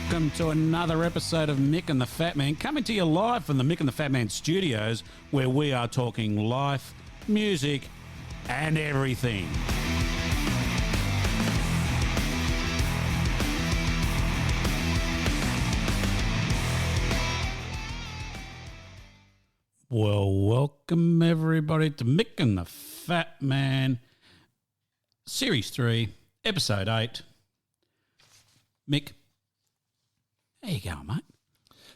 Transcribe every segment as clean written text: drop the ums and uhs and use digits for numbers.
welcome to another episode of Mick and the Fat Man, coming to you live from the Mick and the Fat Man studios, where we are talking life, music, and everything. Well, welcome everybody to Mick and the Fat Man, Series 3, Episode 8. Mick, how you going, mate?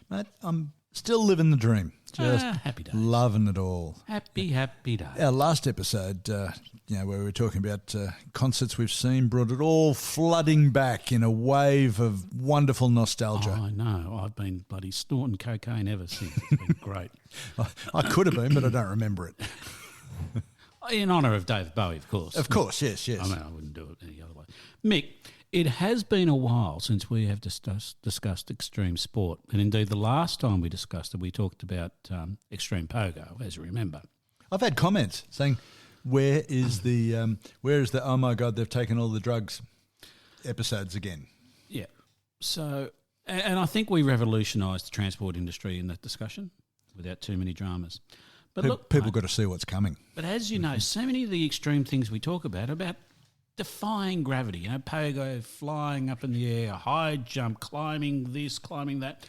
Mate, I'm still living the dream. Just happy days. Loving it all. Happy days. Our last episode, where we were talking about concerts we've seen, brought it all flooding back in a wave of wonderful nostalgia. Oh, I know. I've been bloody snorting cocaine ever since. It's been great. I could have been, but I don't remember it. In honour of David Bowie, of course. Of course, yes. I mean, I wouldn't do it any other way. Mick, it has been a while since we have discussed extreme sport. And indeed, the last time we discussed it, we talked about extreme pogo, as you remember. I've had comments saying, where is the oh my God, they've taken all the drugs episodes again? Yeah. So, and I think we revolutionised the transport industry in that discussion without too many dramas. But look, people got to see what's coming. But as you know, so many of the extreme things we talk about defying gravity, pogo, flying up in the air, high jump, climbing this, climbing that.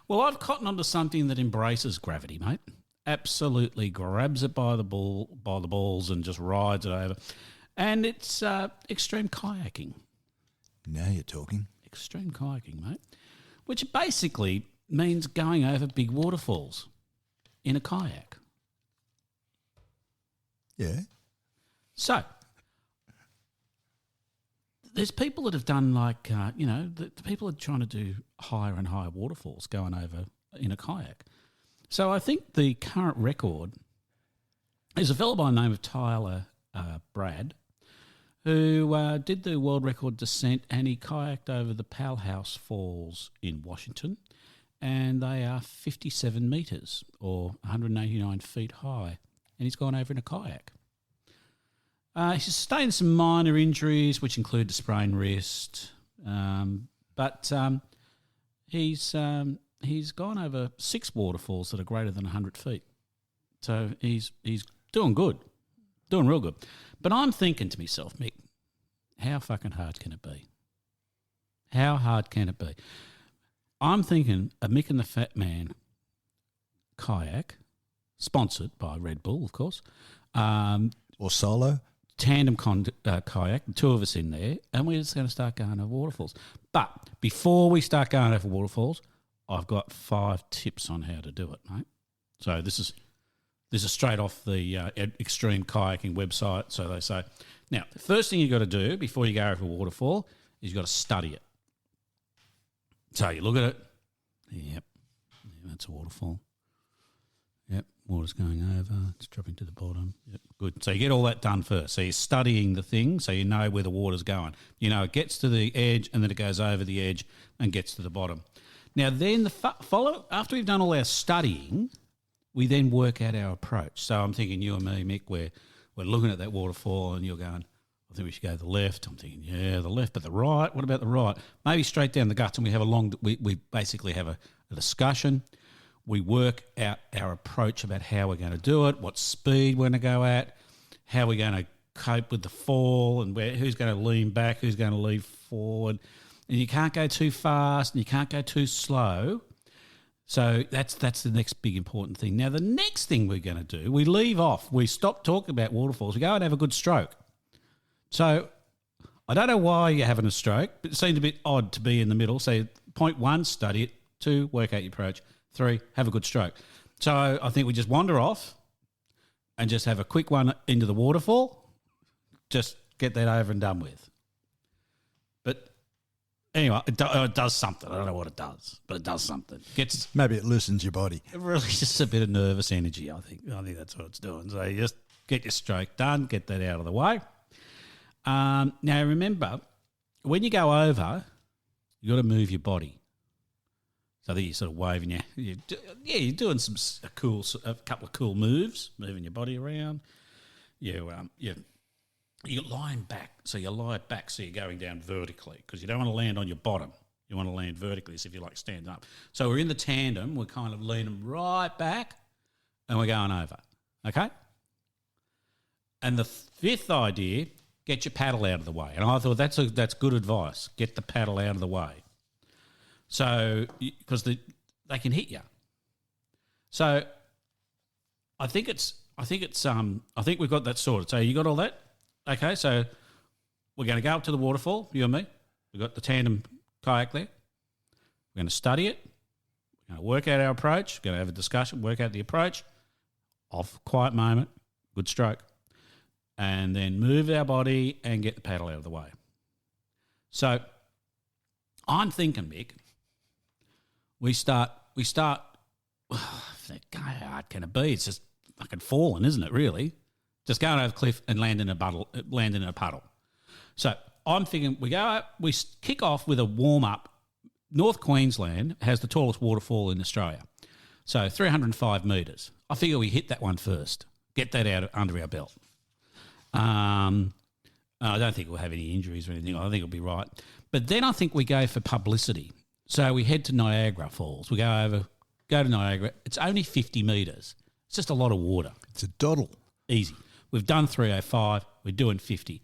Well, I've cottoned onto something that embraces gravity, mate. Absolutely grabs it by the balls and just rides it over. And it's extreme kayaking. Now you're talking. Extreme kayaking, mate, which basically means going over big waterfalls in a kayak. Yeah. So, there's people that have done the people are trying to do higher and higher waterfalls going over in a kayak. So I think the current record is a fellow by the name of Tyler Brad, who did the world record descent, and he kayaked over the Powellhouse Falls in Washington, and they are 57 metres or 189 feet high, and he's gone over in a kayak. He sustained some minor injuries, which include a sprained wrist, but he's gone over 6 waterfalls that are greater than 100 feet. So he's doing good, doing real good. But I'm thinking to myself, Mick, how fucking hard can it be? How hard can it be? I'm thinking a Mick and the Fat Man kayak, sponsored by Red Bull, of course. Or solo. Tandem kayak, the two of us in there, and we're just going to start going over waterfalls. But before we start going over waterfalls, I've got 5 tips on how to do it, mate. So this is straight off the Extreme Kayaking website. So they say, now, the first thing you've got to do before you go over a waterfall is you've got to study it. So you look at it. Yep, that's a waterfall. Yep, water's going over, it's dropping to the bottom. Yep, good. So you get all that done first. So you're studying the thing so you know where the water's going. You know it gets to the edge and then it goes over the edge and gets to the bottom. Now then after we've done all our studying, we then work out our approach. So I'm thinking you and me, Mick, we're looking at that waterfall and you're going, I think we should go to the left. I'm thinking, yeah, the left, but the right, what about the right? Maybe straight down the guts, and we have we basically have a discussion. We work out our approach about how we're going to do it, what speed we're going to go at, how we're going to cope with the fall, and who's going to lean back, who's going to lean forward. And you can't go too fast and you can't go too slow. So that's the next big important thing. Now, the next thing we're going to do, we leave off. We stop talking about waterfalls. We go and have a good stroke. So I don't know why you're having a stroke, but it seemed a bit odd to be in the middle. So point 1, study it. 2, work out your approach. 3, have a good stroke. So I think we just wander off and just have a quick one into the waterfall. Just get that over and done with. But anyway, it does something. I don't know what it does, but it does something. Maybe it loosens your body. It really just a bit of nervous energy, I think. I think that's what it's doing. So you just get your stroke done, get that out of the way. Now remember, when you go over, you got to move your body. So I think you're sort of waving you're doing a couple of cool moves, moving your body around. You're lying back, so you lie back, so you're going down vertically because you don't want to land on your bottom. You want to land vertically as if you're like standing up. So we're in the tandem. We're kind of leaning right back and we're going over. Okay? And the fifth idea, get your paddle out of the way. And I thought that's good advice. Get the paddle out of the way. So, because they can hit you. So, I think we've got that sorted. So you got all that? Okay, so we're going to go up to the waterfall, you and me. We've got the tandem kayak there. We're going to study it. We're going to work out our approach. We're going to have a discussion, work out the approach. Off, quiet moment, good stroke. And then move our body and get the paddle out of the way. So I'm thinking, Mick, we start. How hard can it be? It's just fucking falling, isn't it? Really, just going over the cliff and land in a puddle. So I'm thinking we go up. We kick off with a warm up. North Queensland has the tallest waterfall in Australia, so 305 metres. I figure we hit that one first. Get that out under our belt. I don't think we'll have any injuries or anything. I think it'll be right. But then I think we go for publicity. So we head to Niagara Falls. We go to Niagara. It's only 50 metres. It's just a lot of water. It's a doddle. Easy. We've done 305. We're doing 50.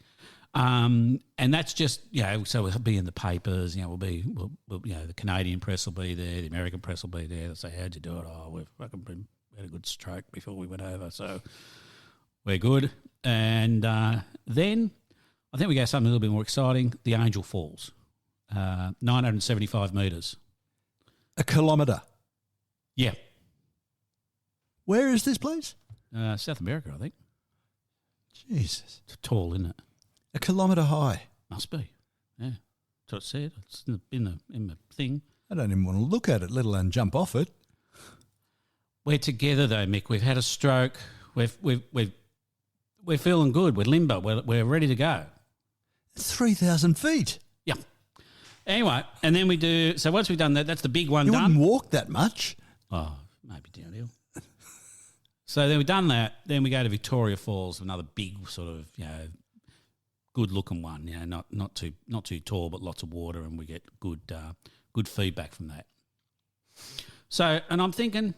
And that's just, so we'll be in the papers. We'll the Canadian press will be there. The American press will be there. They'll say, how'd you do it? Oh, we had a good stroke before we went over. So we're good. And then I think we go something a little bit more exciting, the Angel Falls, 975 metres. A kilometre? Yeah. Where is this place? South America, I think. Jesus. It's tall, isn't it? A kilometre high? Must be, yeah. That's what it said. It's in the thing. I don't even want to look at it, let alone jump off it. We're together though, Mick. We've had a stroke. We're feeling good. We're limber. We're ready to go. It's 3,000 feet. Yeah. Anyway, and then we do. So once we've done that, that's the big one you done. You wouldn't walk that much. Oh, maybe downhill. So then we've done that. Then we go to Victoria Falls, another big sort of good looking one. Not too tall, but lots of water, and we get good feedback from that. So, and I'm thinking,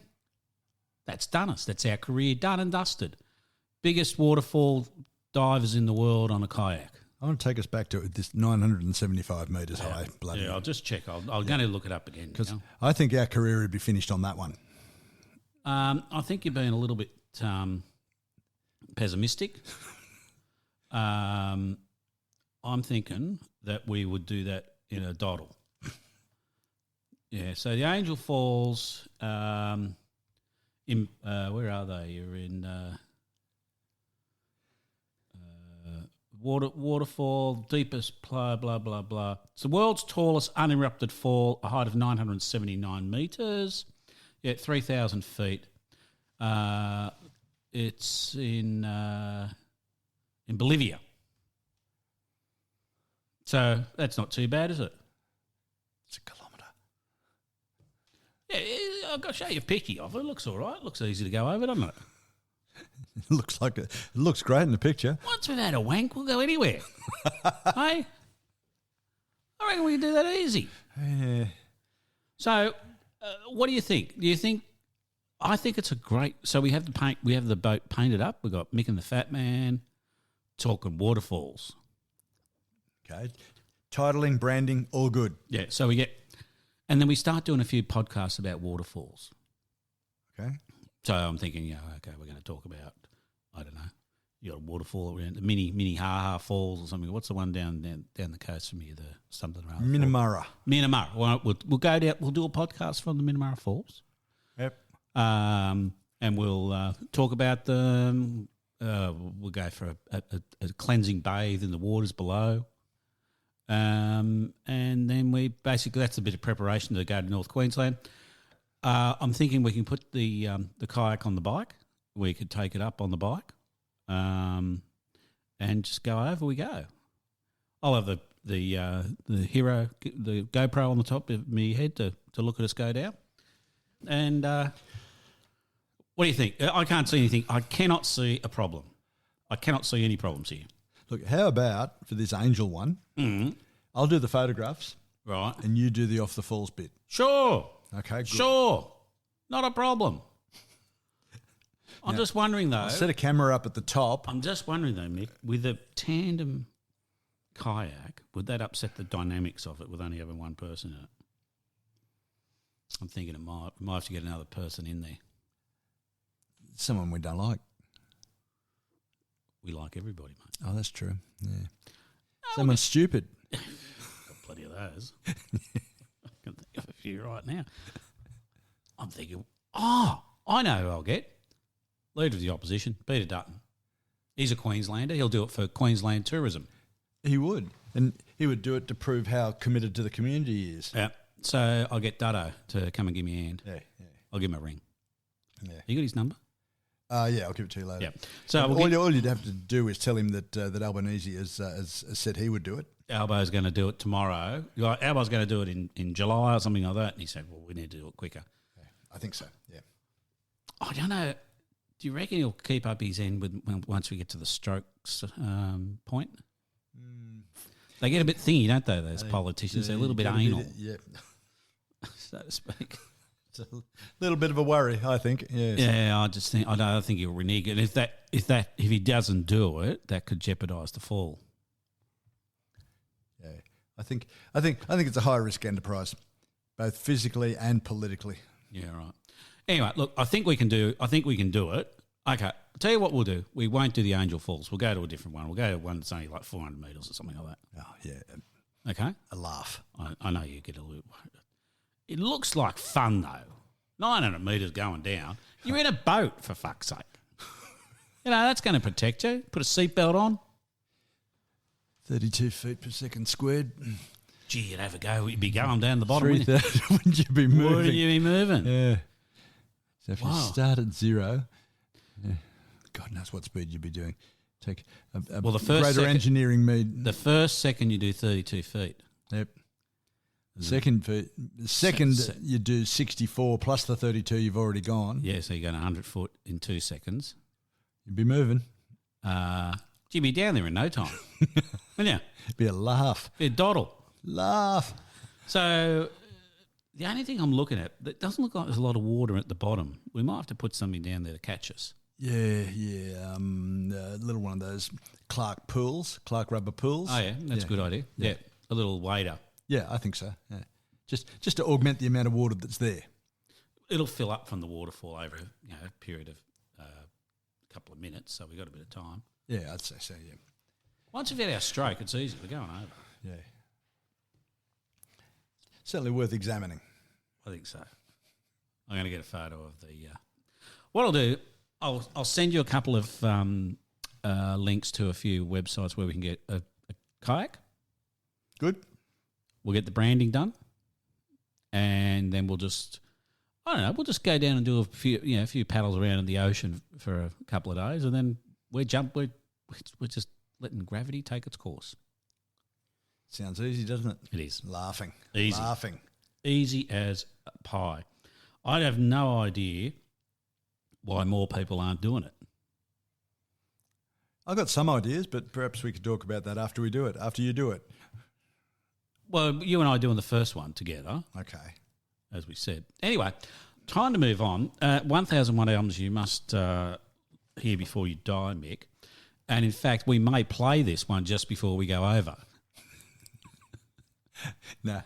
that's done us. That's our career done and dusted. Biggest waterfall divers in the world on a kayak. I want to take us back to this 975 metres high. Bloody I'll just check. I'm going to look it up again. Because I think our career would be finished on that one. I think you're being a little bit pessimistic. I'm thinking that we would do that in a doddle. Yeah, so the Angel Falls, where are they? You're in waterfall, deepest, blah, blah, blah, blah. It's the world's tallest uninterrupted fall, a height of 979 metres. Yeah, 3,000 feet. It's in Bolivia. So that's not too bad, is it? It's a kilometre. Yeah, I've got to show you a picture of it. It looks all right. It looks easy to go over, doesn't it? It looks great in the picture. Once we've had a wank, we'll go anywhere. Hey? I reckon we can do that easy. Yeah. So, what do you think? I think it's a great. So we have the boat painted up. We've got Mick and the Fat Man talking waterfalls. Okay. Titling, branding, all good. Yeah. So and then we start doing a few podcasts about waterfalls. Okay. So I'm thinking, okay, we're going to talk about, I don't know, you got a waterfall around the mini Ha-Ha Falls or something. What's the one down the coast from here? The something around Minamara. Well, we'll go down. We'll do a podcast from the Minamara Falls. Yep. And we'll talk about them. We'll go for a cleansing bathe in the waters below. And then that's a bit of preparation to go to North Queensland. I'm thinking we can put the kayak on the bike. We could take it up on the bike, and just go over. We go. I'll have the hero, the GoPro on the top of my head to look at us go down. And what do you think? I can't see anything. I cannot see a problem. I cannot see any problems here. Look, how about for this Angel one? Mm-hmm. I'll do the photographs. Right. and you do the Off the Falls bit. Sure. Okay, good. Sure. Not a problem. I'm just wondering, though. I'll set a camera up at the top. I'm just wondering, though, Mick, with a tandem kayak, would that upset the dynamics of it with only having one person in it? I'm thinking we might have to get another person in there. Someone we don't like. We like everybody, mate. Oh, that's true. Yeah. Someone stupid. Got plenty of those. I can think of a few right now. I'm thinking, I know who I'll get. Leader of the opposition, Peter Dutton. He's a Queenslander. He'll do it for Queensland tourism. He would. And he would do it to prove how committed to the community he is. Yeah. So I'll get Dutto to come and give me a hand. Yeah. I'll give him a ring. Yeah. You got his number? Yeah, I'll give it to you later. Yeah. So all you'd have to do is tell him that Albanese has said he would do it. Albo's going to do it tomorrow. Albo's going to do it in July or something like that. And he said, well, we need to do it quicker. Yeah, I think so, yeah. I don't know. Do you reckon he'll keep up his end once we get to the strokes point? They get a bit thingy, don't they, those politicians? They're a little bit anal, so to speak. It's a little bit of a worry, I think. Yes. Yeah, I don't think he'll renege. And if he doesn't do it, that could jeopardise the fall. Yeah, I think it's a high risk enterprise, both physically and politically. Yeah, right. Anyway, look, I think we can do it. Okay, I'll tell you what we'll do. We won't do the Angel Falls. We'll go to a different one. We'll go to one that's only like 400 metres or something like that. Oh, yeah. Okay? A laugh. I know you get a little worried. It looks like fun, though. 900 metres going down. You're in a boat, for fuck's sake. That's going to protect you. Put a seatbelt on. 32 feet per second squared. Gee, you'd have a go. You'd be going down the bottom, wouldn't you? Wouldn't you be moving? Wouldn't you be moving? Yeah. So if you start at zero, God knows what speed you'd be doing. Take the first greater engineering mean. The first second you do 32 feet. Yep. Second you do 64 plus the 32 you've already gone. Yeah, so you're going 100 foot in 2 seconds. You'd be moving. You'd be down there in no time. Wouldn't you? It'd be a laugh. Be a doddle. Laugh. So the only thing I'm looking at, it doesn't look like there's a lot of water at the bottom. We might have to put something down there to catch us. Yeah. A little one of those Clark rubber pools. Oh, yeah, that's a good idea. Yeah, a little wader. Yeah, I think so. Yeah. Just to augment the amount of water that's there. It'll fill up from the waterfall over a period of a couple of minutes, so we've got a bit of time. Yeah, I'd say so, yeah. Once we've had our stroke, it's easy. We're going over. Yeah. Certainly worth examining. I think so. I'm going to get a photo of the... what I'll do, I'll send you a couple of links to a few websites where we can get a kayak. Good. We'll get the branding done, and then we'll just go down and do a few paddles around in the ocean for a couple of days, and then we're just letting gravity take its course. Sounds easy, doesn't it? It is. Laughing. Easy. Laughing. Easy as pie. I have no idea why more people aren't doing it. I've got some ideas, but perhaps we could talk about that after you do it. Well, you and I are doing the first one together. Okay. As we said. Anyway, time to move on. 1001 albums you must hear before you die, Mick. And in fact, we may play this one just before we go over. No,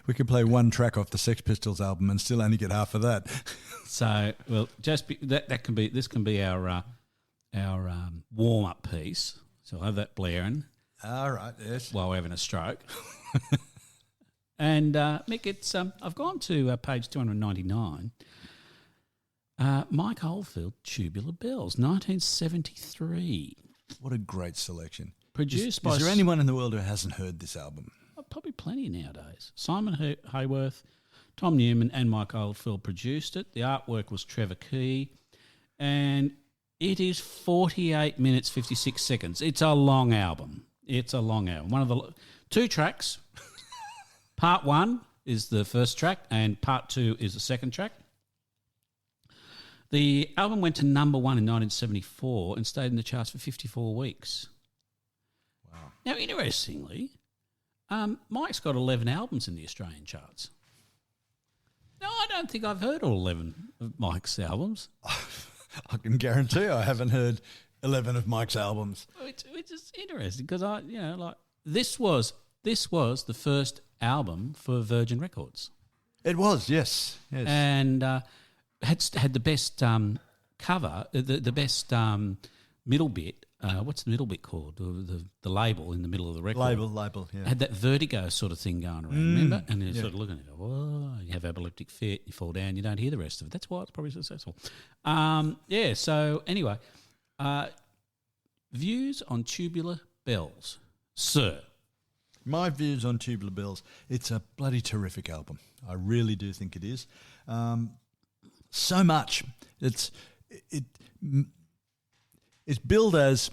we could play one track off the Sex Pistols album and still only get half of that. So, well, this can be our warm up piece. So I'll have that blaring. All right. Yes. While we're having a stroke. And Mick, it's I've gone to page 299. Mike Oldfield, Tubular Bells, 1973. What a great selection. Produced by... Is there anyone in the world who hasn't heard this album? Probably plenty nowadays. Simon Hayworth, Tom Newman and Mike Oldfield produced it. The artwork was Trevor Key. And it is 48 minutes, 56 seconds. It's a long album. One of the two tracks. Part 1 is the first track and part 2 is the second track. The album went to number 1 in 1974 and stayed in the charts for 54 weeks. Wow. Now, interestingly, Mike's got 11 albums in the Australian charts. No, I don't think I've heard all 11 of Mike's albums. I can guarantee I haven't heard 11 of Mike's albums. Which is interesting because this was the first album for Virgin Records. It was, yes. And had the best cover, the best middle bit. What's the middle bit called? The label in the middle of the record. Label, yeah. Had that vertigo sort of thing going around, remember? And you're sort of looking at it, whoa, you have epileptic fit, you fall down, you don't hear the rest of it. That's why it's probably successful. So anyway, views on Tubular Bells. Sir. My views on Tubular Bells, it's a bloody terrific album. I really do think it is. So much. It's billed as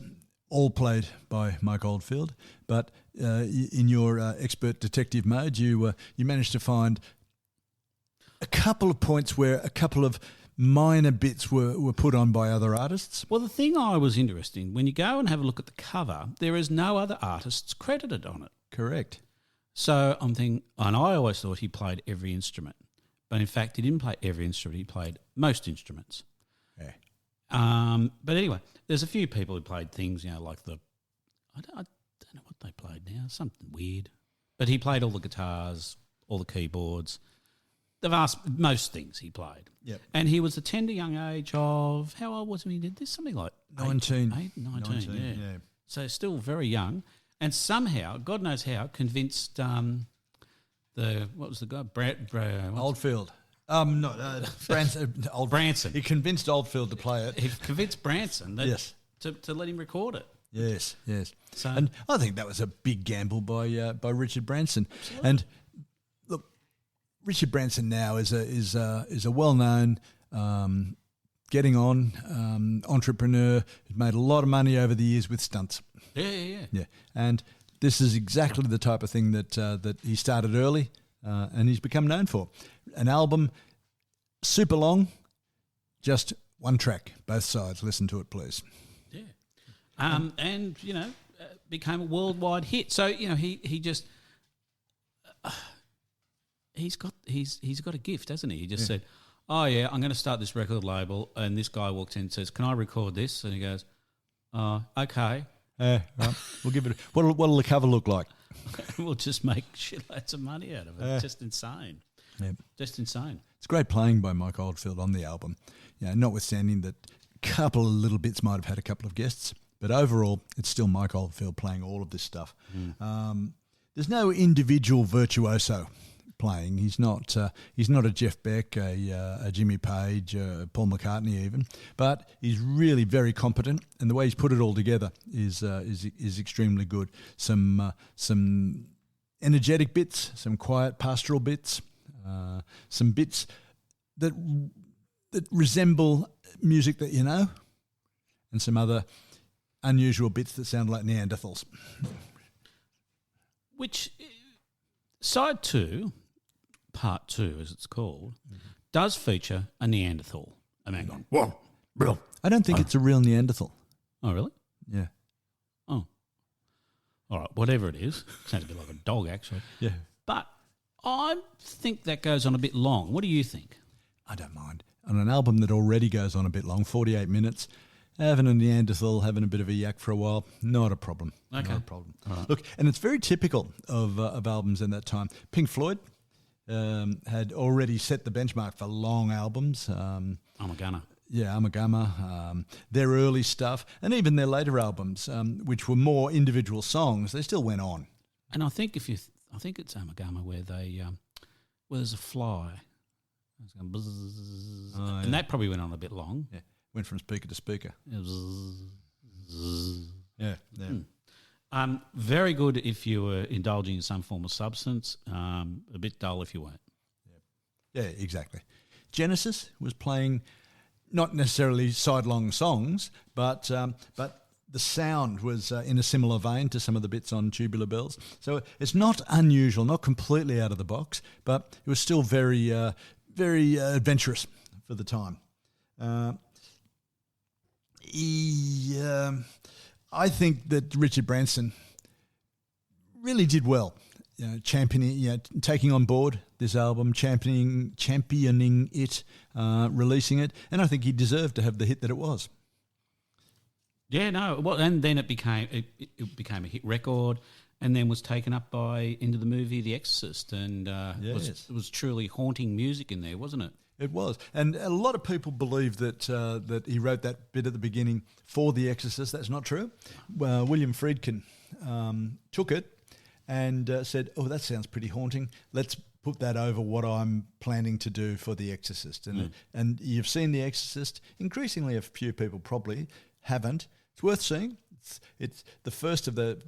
all played by Mike Oldfield, but in your expert detective mode, you managed to find a couple of points where a couple of minor bits were put on by other artists. Well, the thing I was interested in, when you go and have a look at the cover, there is no other artists credited on it. Correct. So I'm thinking, and I always thought he played every instrument, but in fact he didn't play every instrument, he played most instruments. Yeah. But anyway, there's a few people who played things, like I don't know what they played now, something weird. But he played all the guitars, all the keyboards, most things he played. Yep. And he was a tender young age of, how old was he when he did this? Something like 19. 19, yeah. So still very young. And somehow, God knows how, convinced what was the guy? Oldfield. Branson. Branson. He convinced Oldfield to play it. He convinced Branson to let him record it. Yes. So, and I think that was a big gamble by Richard Branson. Absolutely. And look, Richard Branson now is a well-known, getting on entrepreneur who's made a lot of money over the years with stunts. Yeah. And this is exactly the type of thing that he started early, and he's become known for. An album, super long, just one track, both sides. Listen to it, please. Yeah. And became a worldwide hit. So he just he's got a gift, hasn't he? He just said, "Oh yeah, I'm going to start this record label," and this guy walks in and says, "Can I record this?" And he goes, "Okay." Right. We'll give it. What'll the cover look like? We'll just make shitloads of money out of it. Just insane. Yeah. Just insane. It's great playing by Mike Oldfield on the album. Notwithstanding that a couple of little bits might have had a couple of guests, but overall it's still Mike Oldfield playing all of this stuff. There's no individual virtuoso playing. He's not a Jeff Beck, a Jimmy Page, Paul McCartney even, but he's really very competent, and the way he's put it all together is extremely good. Some energetic bits, some quiet pastoral bits, some bits that resemble music that you know, and some other unusual bits that sound like Neanderthals. Which side 2, part 2 as it's called, does feature a Neanderthal. A man going, whoa, bro. I don't think it's a real Neanderthal. Oh, really? Yeah. Oh. All right, whatever it is. Sounds a bit like a dog, actually. Yeah. But I think that goes on a bit long. What do you think? I don't mind. On an album that already goes on a bit long, 48 minutes, having a Neanderthal, having a bit of a yak for a while, not a problem. Okay. Not a problem. Right. Look, and it's very typical of albums in that time. Pink Floyd had already set the benchmark for long albums. I'm a gunner. Yeah, Amagama, their early stuff, and even their later albums, which were more individual songs, they still went on. And I think I think it's Amagama where where there's a fly, it's going bzzz, and that probably went on a bit long. Yeah, went from speaker to speaker. Yeah. Very good if you were indulging in some form of substance. A bit dull if you weren't. Yeah, exactly. Genesis was playing not necessarily sidelong songs, but the sound was in a similar vein to some of the bits on Tubular Bells. So it's not unusual, not completely out of the box, but it was still very, very adventurous for the time. I think that Richard Branson really did well championing, taking on board this album, championing it, releasing it, and I think he deserved to have the hit that it was. Yeah, no. Well, and then it became a hit record, and then was taken up into the movie The Exorcist, and it was truly haunting music in there, wasn't it? It was, and a lot of people believe that that he wrote that bit at the beginning for The Exorcist. That's not true. William Friedkin took it and said, "Oh, that sounds pretty haunting. Let's put that over what I'm planning to do for The Exorcist." And you've seen The Exorcist. Increasingly, a few people probably haven't. It's worth seeing. It's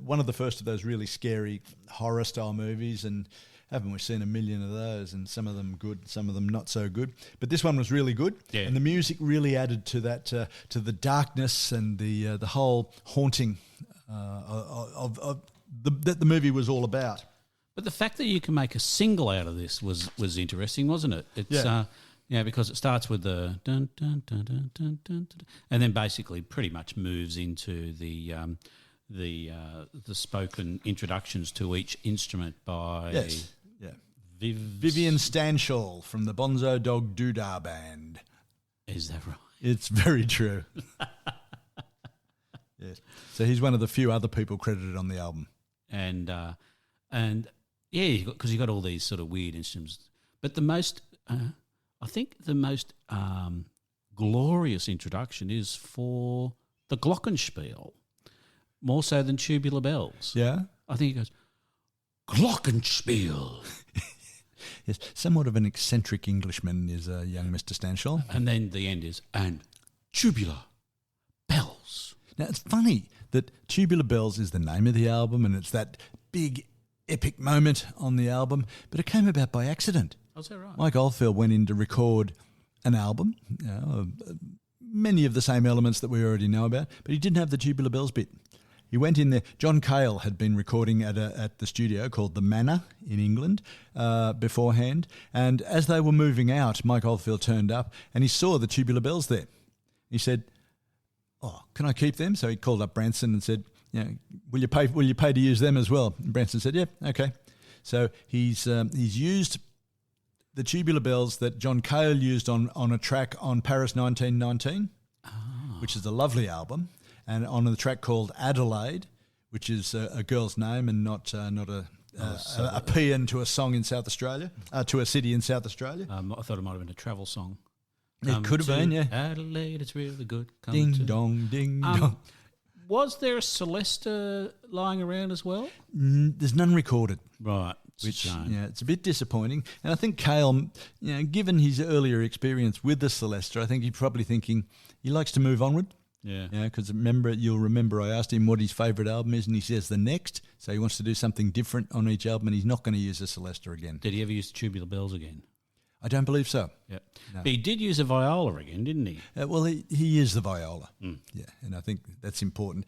one of the first of those really scary horror style movies, and haven't we seen a million of those? And some of them good, some of them not so good. But this one was really good, and the music really added to that, to the darkness and the whole haunting that the movie was all about. But the fact that you can make a single out of this was interesting, wasn't it? It's because it starts with the dun dun dun dun dun dun, dun, and then basically pretty much moves into the spoken introductions to each instrument by Vivian Stanshall from the Bonzo Dog Doodah Band. Is that right? It's very true. Yes. So he's one of the few other people credited on the album. And because you got all these sort of weird instruments, but I think the most glorious introduction is for the glockenspiel, more so than Tubular Bells. Yeah, I think he goes glockenspiel. Yes, somewhat of an eccentric Englishman is young Mr. Stanshall. And then the end is and Tubular Bells. Now it's funny that Tubular Bells is the name of the album, and it's that big epic moment on the album, but it came about by accident. Oh, is that right? Mike Oldfield went in to record an album, many of the same elements that we already know about, but he didn't have the Tubular Bells bit. He went in there. John Cale had been recording at the studio called The Manor in England beforehand, and as they were moving out, Mike Oldfield turned up and he saw the Tubular Bells there. He said, "Oh, can I keep them?" So he called up Branson and said, "Will you pay to use them as well?" And Branson said, "Yeah, okay." So he's used the Tubular Bells that John Cale used on a track on Paris 1919, which is a lovely album, and on the track called Adelaide, which is a girl's name and not a paean to a song in South Australia, to a city in South Australia. I thought it might have been a travel song. It could have been, yeah. Adelaide, it's really good. Ding dong, ding dong. Was there a Celesta lying around as well? There's none recorded. Right. Which, it's a bit disappointing. And I think Cale, given his earlier experience with the Celesta, I think he's probably thinking he likes to move onward. Yeah. Because you'll remember I asked him what his favourite album is, and he says the next. So he wants to do something different on each album, and he's not going to use the Celesta again. Did he ever use Tubular Bells again? I don't believe so. Yeah. No. But he did use a viola again, didn't he? Well, he is the viola. Yeah, and I think that's important.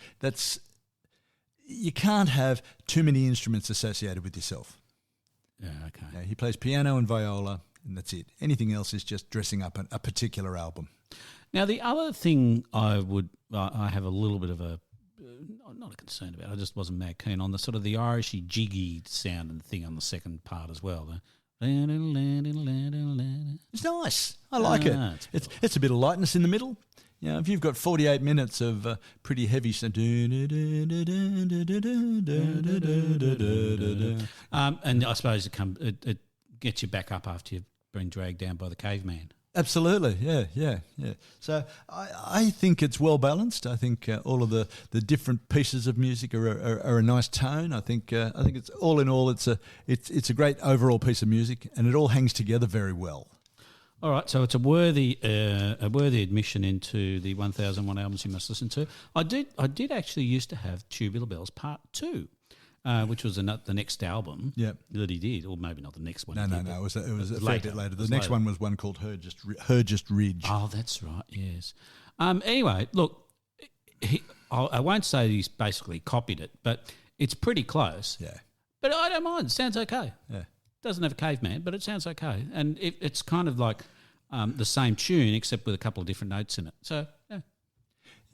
You can't have too many instruments associated with yourself. Yeah, okay. Yeah, he plays piano and viola, and that's it. Anything else is just dressing up a particular album. Now, the other thing I have a little bit of not a concern about, I just wasn't mad keen on the sort of the Irishy jiggy sound and thing on the second part as well. It's nice. I like it. It's a bit of lightness in the middle. If you've got 48 minutes of pretty heavy sound, and I suppose it gets you back up after you've been dragged down by the caveman. Absolutely, yeah. So I think it's well balanced. I think all of the different pieces of music are a nice tone. I think it's all in all, it's a great overall piece of music, and it all hangs together very well. All right, so it's a worthy admission into the 1001 albums you must listen to. I did actually used to have Tubular Bells Part 2. Which was the next album that he did, or maybe not the next one. No. It was a fair bit later. The next one was one called Hergest Ridge. Oh, that's right, yes. Anyway, look, I won't say he's basically copied it, but it's pretty close. Yeah. But I don't mind. It sounds okay. Yeah. Doesn't have a caveman, but it sounds okay. And it's kind of like the same tune except with a couple of different notes in it. So, yeah.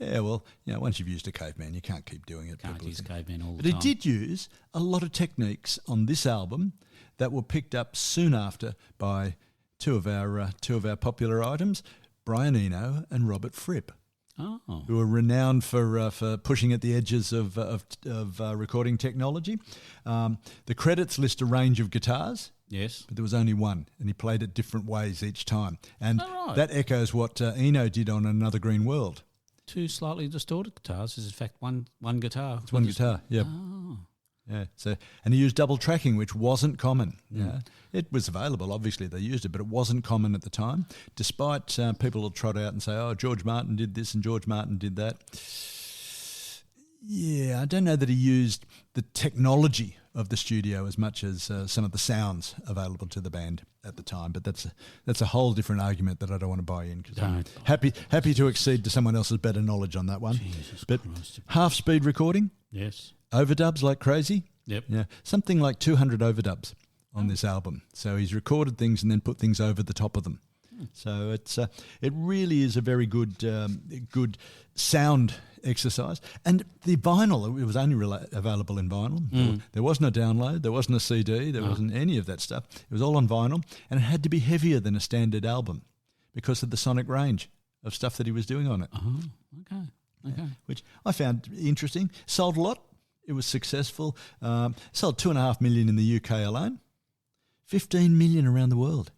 Yeah, well, once you've used a caveman, you can't keep doing it. Can't use caveman all the time. time. But he did use a lot of techniques on this album that were picked up soon after by two of our popular items, Brian Eno and Robert Fripp. Oh. Who are renowned for pushing at the edges of recording technology. The credits list a range of guitars. Yes. But there was only one, and he played it different ways each time. And right. that echoes what Eno did on Another Green World. Two slightly distorted guitars is in fact one guitar. It's one guitar, yeah. Oh. Yeah. So, and he used double tracking, which wasn't common. Yeah, it was available. Obviously, they used it, but it wasn't common at the time. Despite people will trot out and say, "Oh, George Martin did this and George Martin did that." Yeah, I don't know that he used the technology of the studio as much as some of the sounds available to the band at the time. But that's a whole different argument that I don't want to buy in, because I'm happy to accede to someone else's better knowledge on that one. Jesus but Christ. half speed recording. Yes. Overdubs like crazy. Yep. Yeah, something like 200 overdubs on this album. So he's recorded things and then put things over the top of them. So it really is a very good sound exercise. And the vinyl, it was only available in vinyl. There wasn't a download, there wasn't a CD, there wasn't any of that stuff. It was all on vinyl, and it had to be heavier than a standard album because of the sonic range of stuff that he was doing on it. Oh, okay. Which I found interesting. Sold a lot. It was successful. Sold 2.5 million in the UK alone. 15 million around the world.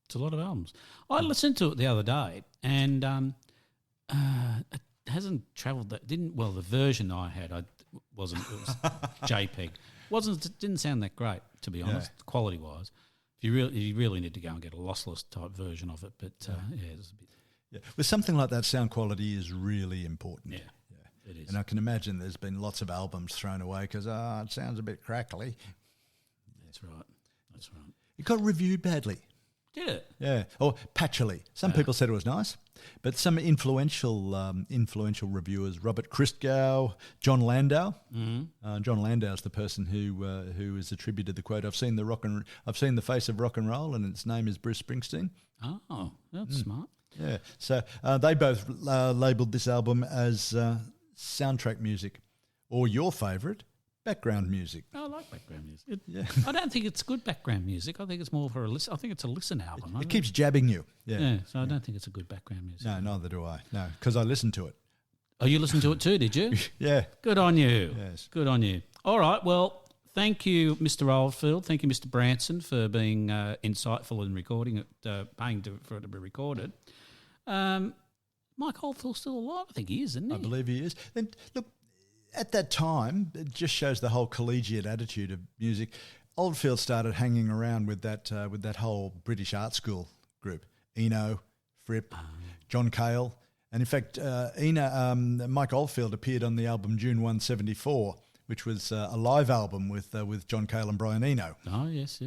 It's a lot of albums. I listened to it the other day, and it hasn't travelled that. The version I had, it was JPEG. Didn't sound that great, to be honest, quality wise. If you really need to go and get a lossless type version of it, but it's a bit. Yeah, with something like that, sound quality is really important. Yeah. It is. And I can imagine there's been lots of albums thrown away because, it sounds a bit crackly. That's right. It got reviewed badly. Did it? Yeah, or patchily. Some people said it was nice, but some influential reviewers, Robert Christgau, John Landau. John Landau is the person who is attributed the quote, I've seen the face of rock and roll, and its name is Bruce Springsteen. Oh, that's smart. Yeah, so they both labelled this album as soundtrack music, or your favourite, background music. I like background music. I don't think it's good background music. I think it's more for a listen. I think it's a listen album. It keeps jabbing you. Yeah. So I don't think it's a good background music. No, neither do I. No, because I listened to it. Oh, you listened to it too, did you? Yeah. Good on you. Yes. Good on you. All right. Well, thank you, Mr. Oldfield. Thank you, Mr. Branson, for being insightful in recording it, paying for it to be recorded. Mike Oldfield's still alive. I think he is, isn't he? I believe he is. Then look, at that time, it just shows the whole collegiate attitude of music. Oldfield started hanging around with that whole British art school group: Eno, Fripp, John Cale, and in fact, Mike Oldfield appeared on the album June 174, which was a live album with John Cale and Brian Eno. Oh yes.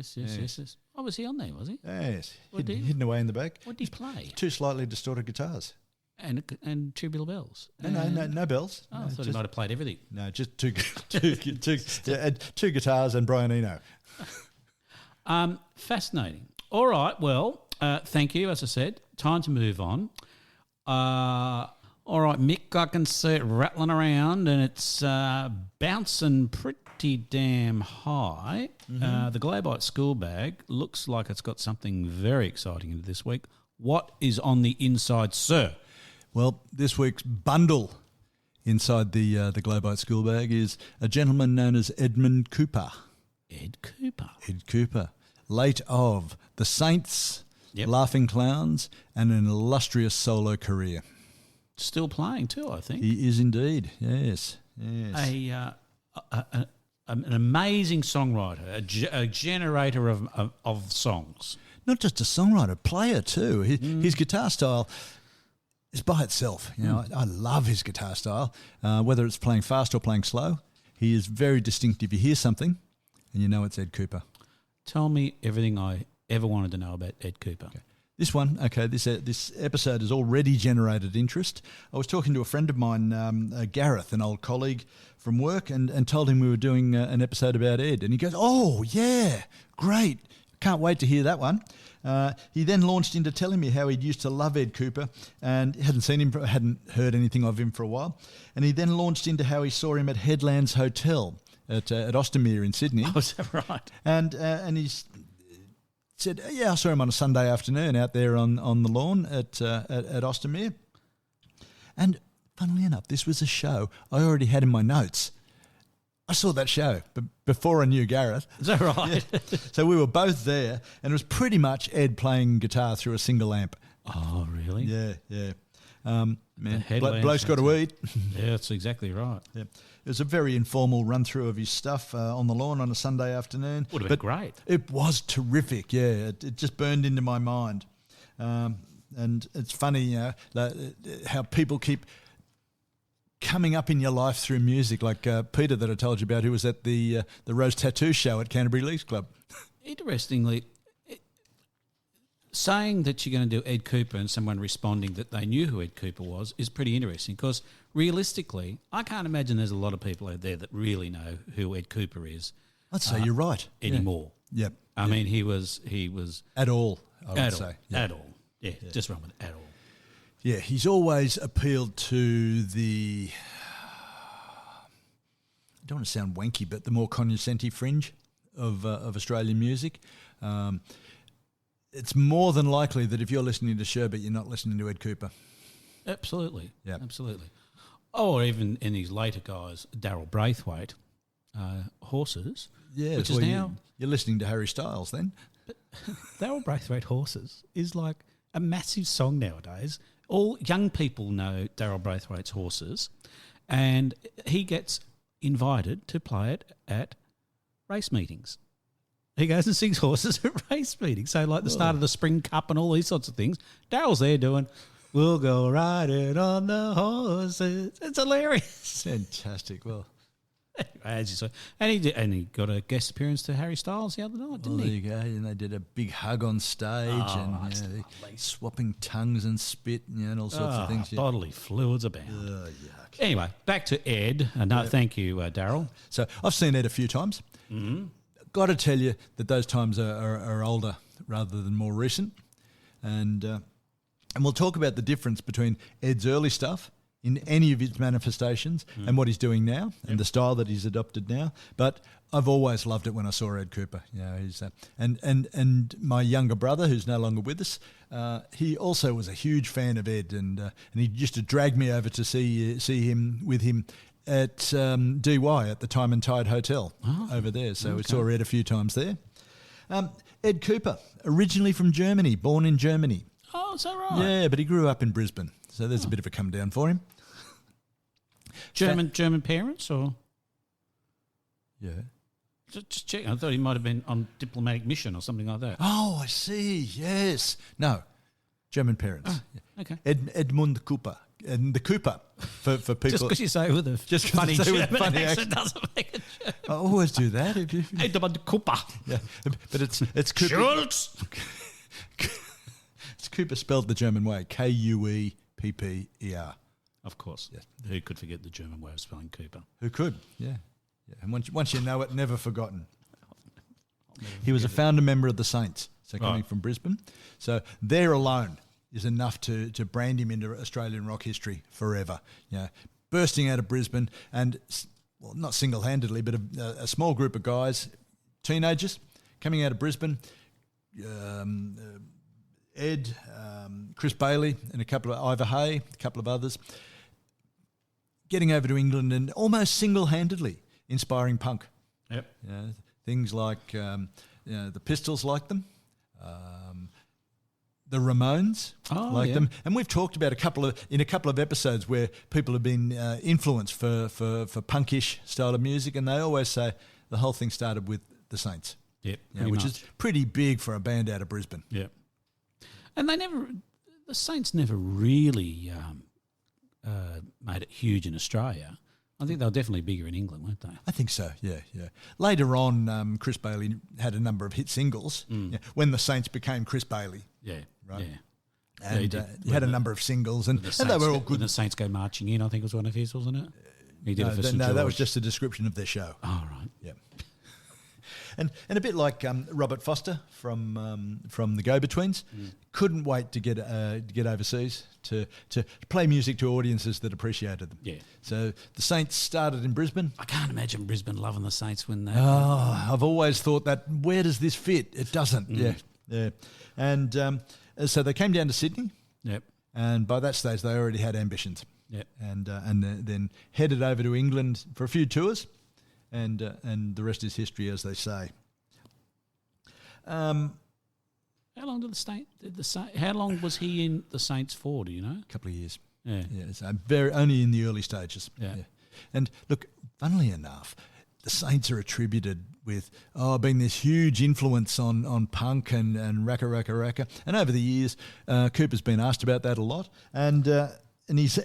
Oh, was he on there? Was he? Yes, hidden away in the back. What did he play? Two slightly distorted guitars. And Tubular Bells. No bells. Oh, I thought he might have played everything. No, just two guitars and Brian Eno. Fascinating. All right, well, thank you, as I said. Time to move on. All right, Mick, I can see it rattling around and it's bouncing pretty damn high. The Globite school bag looks like it's got something very exciting in it this week. What is on the inside, sir? Well, this week's bundle inside the Globite school bag is a gentleman known as Ed Kuepper. Ed Kuepper. Ed Kuepper, late of the Saints, Yep. Laughing Clowns, and an illustrious solo career. Still playing too, I think. He is indeed, yes. An amazing songwriter, a generator of songs. Not just a songwriter, player too. His guitar style is by itself. I love his guitar style, whether it's playing fast or playing slow. He is very distinctive. You hear something and you know it's Ed Kuepper. Tell me everything I ever wanted to know about Ed Kuepper. Okay. This episode has already generated interest. I was talking to a friend of mine, Gareth, an old colleague from work, and told him we were doing an episode about Ed. And he goes, oh, yeah, great. Can't wait to hear that one. He then launched into telling me how he'd used to love Ed Kuepper and hadn't heard anything of him for a while. And he then launched into how he saw him at Headlands Hotel at Ostermere in Sydney. Oh, is that right? And he said, I saw him on a Sunday afternoon out there on the lawn at Ostermere. And funnily enough, this was a show I already had in my notes. I saw that show before I knew Gareth. Is that right? Yeah. So we were both there, and it was pretty much Ed playing guitar through a single amp. Oh, really? Yeah. Man, Headlands bloke's got to eat. Yeah, that's exactly right. Yeah. It was a very informal run-through of his stuff on the lawn on a Sunday afternoon. Would have been great. It was terrific, yeah. It just burned into my mind. And it's funny, how people keep coming up in your life through music, like Peter that I told you about, who was at the Rose Tattoo show at Canterbury Leagues Club. Interestingly, saying that you're going to do Ed Kuepper and someone responding that they knew who Ed Kuepper was is pretty interesting, because realistically, I can't imagine there's a lot of people out there that really know who Ed Kuepper is. I'd say you're right. Anymore. Yep. I mean, he was at all, I would say. Yep. At all. Yeah, just run with at all. Yeah, he's always appealed to the, I don't want to sound wanky, but the more cognoscenti fringe of Australian music. It's more than likely that if you're listening to Sherbet, you're not listening to Ed Kuepper. Absolutely. Yeah, absolutely. Or even in his later guys, Daryl Braithwaite, Horses. Yeah, which is now you're listening to Harry Styles then. But Daryl Braithwaite Horses is like a massive song nowadays. All young people know Daryl Braithwaite's Horses, and he gets invited to play it at race meetings. He goes and sings Horses at race meetings. So like the start of the Spring Cup and all these sorts of things, Daryl's there doing, "We'll go riding on the horses." It's hilarious. Fantastic. Well, as you say, and he got a guest appearance to Harry Styles the other night, didn't he? There you go. And they did a big hug on stage, and swapping tongues and spit, and all sorts of things. Bodily fluids abound. Yuck. Anyway, back to Ed. Thank you, Daryl. So I've seen Ed a few times. Mm-hmm. Got to tell you that those times are older rather than more recent, and we'll talk about the difference between Ed's early stuff in any of his manifestations and what he's doing now and the style that he's adopted now. But I've always loved it when I saw Ed Kuepper. He's and my younger brother, who's no longer with us, he also was a huge fan of Ed, and he used to drag me over to see him with him at DY at the Time and Tide Hotel over there. So we saw Ed a few times there. Ed Kuepper, originally from Germany, born in Germany. Oh, is that right? Yeah, but he grew up in Brisbane. So there's a bit of a come down for him. German parents, or? Yeah. Just checking. I thought he might have been on diplomatic mission or something like that. Oh, I see. Yes. No. German parents. Oh, okay. Edmund Kuepper. And the Cooper for people. Just because you say it with a funny German accent doesn't make it German. I always do that. Edmund Kuepper. Yeah, but it's Kuepper. Schultz. It's Kuepper spelled the German way. Kuepper. Of course. Yes. Who could forget the German way of spelling Cooper? Who could? Yeah. And once you know it, never forgotten. He was a founder member of the Saints, so coming from Brisbane. So there alone is enough to brand him into Australian rock history forever. Bursting out of Brisbane and, well, not single-handedly, but a small group of guys, teenagers, coming out of Brisbane, Ed, Chris Bailey and Ivor Hay, a couple of others, getting over to England and almost single-handedly inspiring punk. Yep. Things like the Pistols like them, the Ramones like them, and we've talked about a couple of episodes where people have been influenced for punkish style of music, and they always say the whole thing started with the Saints. Yep, which is pretty big for a band out of Brisbane. Yep. And the Saints never really made it huge in Australia. I think they were definitely bigger in England, weren't they? I think so, yeah. Later on, Chris Bailey had a number of hit singles when the Saints became Chris Bailey. Yeah, right. Yeah. And he had a number of singles, and they were all good. When the Saints Go Marching In, I think was one of his, wasn't it? He did it for St. No, George. that was just a description of their show. Oh, right. Yeah. And a bit like Robert Foster from the Go-Betweens, couldn't wait to get overseas to play music to audiences that appreciated them. Yeah. So the Saints started in Brisbane. I can't imagine Brisbane loving the Saints when they... Oh, I've always thought that, where does this fit? It doesn't. Yeah. And so they came down to Sydney. Yep. And by that stage, they already had ambitions. Yep. And then headed over to England for a few tours, and the rest is history, as they say. How long How long was he in the Saints for? Do you know? A couple of years. Yeah. So only in the early stages. Yeah. And look, funnily enough, the Saints are attributed with being this huge influence on punk and racka. And over the years, Cooper's been asked about that a lot, and he's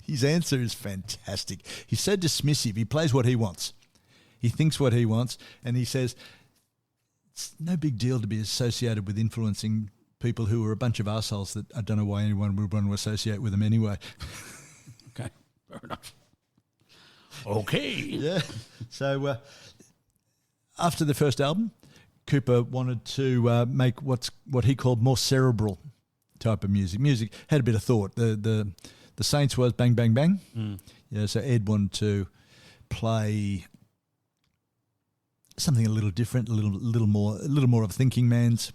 his answer is fantastic. He's so dismissive. He plays what he wants. He thinks what he wants, and he says it's no big deal to be associated with influencing people who are a bunch of arseholes that I don't know why anyone would want to associate with them anyway. Okay, fair enough. Okay. Yeah. So after the first album, Cooper wanted to make what he called more cerebral type of music. Music had a bit of thought. The Saints was bang, bang, bang. Yeah. So Ed wanted to play something a little different, a little more of a thinking man's